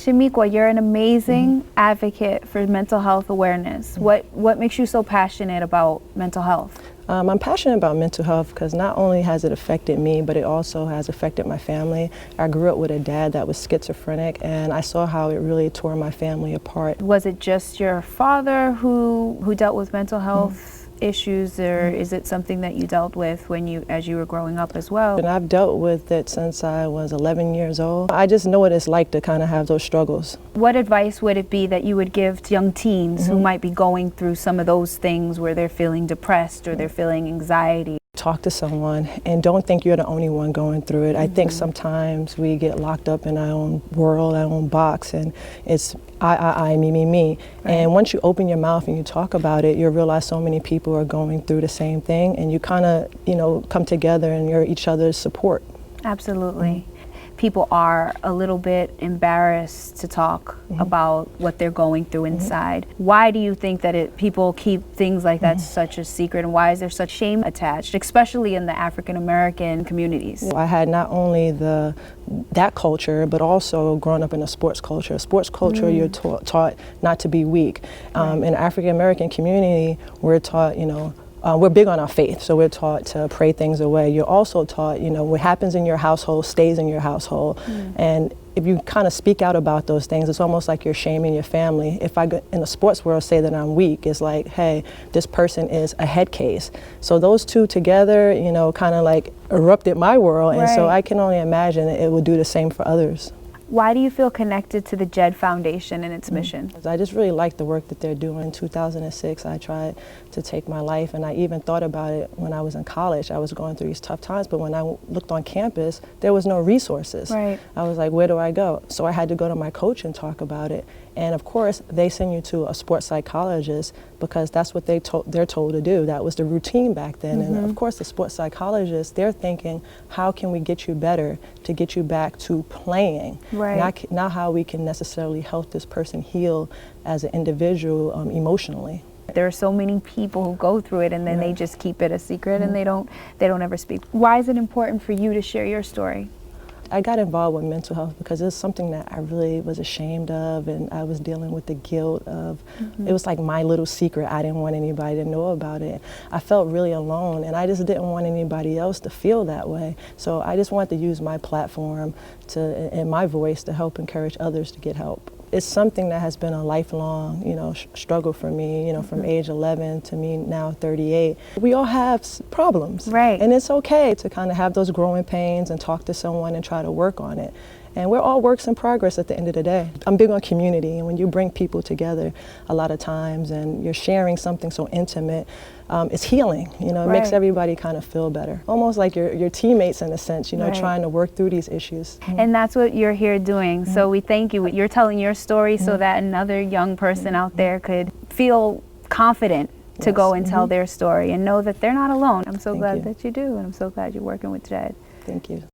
Chamique, you're an amazing advocate for mental health awareness. What makes you so passionate about mental health? I'm passionate about mental health because not only has it affected me, but it also has affected my family. I grew up with a dad that was schizophrenic, and I saw how it really tore my family apart. Was it just your father who dealt with mental health issues, or is it something that you dealt with as you were growing up as well? And I've dealt with it since I was 11 years old. I just know what it's like to kind of have those struggles. What advice would it be that you would give to young teens who might be going through some of those things where they're feeling depressed or they're feeling anxiety? Talk to someone and don't think you're the only one going through it. I think sometimes we get locked up in our own world, our own box, and it's I, me. Right. And once you open your mouth and you talk about it, you'll realize so many people are going through the same thing, and you kind of, come together and you're each other's support. Absolutely. People are a little bit embarrassed to talk about what they're going through inside. Why do you think that people keep things like that such a secret, and why is there such shame attached, especially in the African American communities? I had not only that culture, but also growing up in a sports culture. Sports culture, you're taught not to be weak. In the African American community, we're taught, we're big on our faith, so we're taught to pray things away. You're also taught, what happens in your household stays in your household. And if you kind of speak out about those things, it's almost like you're shaming your family. If I go in the sports world say that I'm weak, it's like, hey, this person is a head case. So those two together, kind of like erupted my world. And so I can only imagine it would do the same for others. Why do you feel connected to the Jed Foundation and its mission? I just really like the work that they're doing. In 2006, I tried to take my life, and I even thought about it when I was in college. I was going through these tough times, but when I looked on campus, there was no resources. I was like, where do I go? So I had to go to my coach and talk about it. And of course, they send you to a sports psychologist because that's what they're told to do. That was the routine back then. And of course, the sports psychologist, they're thinking, how can we get you better to get you back to playing? Not how we can necessarily help this person heal as an individual emotionally. There are so many people who go through it and then they just keep it a secret and they don't ever speak. Why is it important for you to share your story? I got involved with mental health because it's something that I really was ashamed of, and I was dealing with the guilt of, it was like my little secret. I didn't want anybody to know about it. I felt really alone, and I just didn't want anybody else to feel that way. So I just wanted to use my platform and my voice to help encourage others to get help. It's something that has been a lifelong, struggle for me, from age 11 to me now 38. We all have problems. And it's okay to kind of have those growing pains and talk to someone and try to work on it. And we're all works in progress at the end of the day. I'm big on community, and when you bring people together a lot of times and you're sharing something so intimate, it's healing, it makes everybody kind of feel better. Almost like your teammates in a sense, trying to work through these issues. And that's what you're here doing. So we thank you. You're telling your story so that another young person out there could feel confident to go and tell their story and know that they're not alone. I'm so glad that you do, and I'm so glad you're working with Jed. Thank you.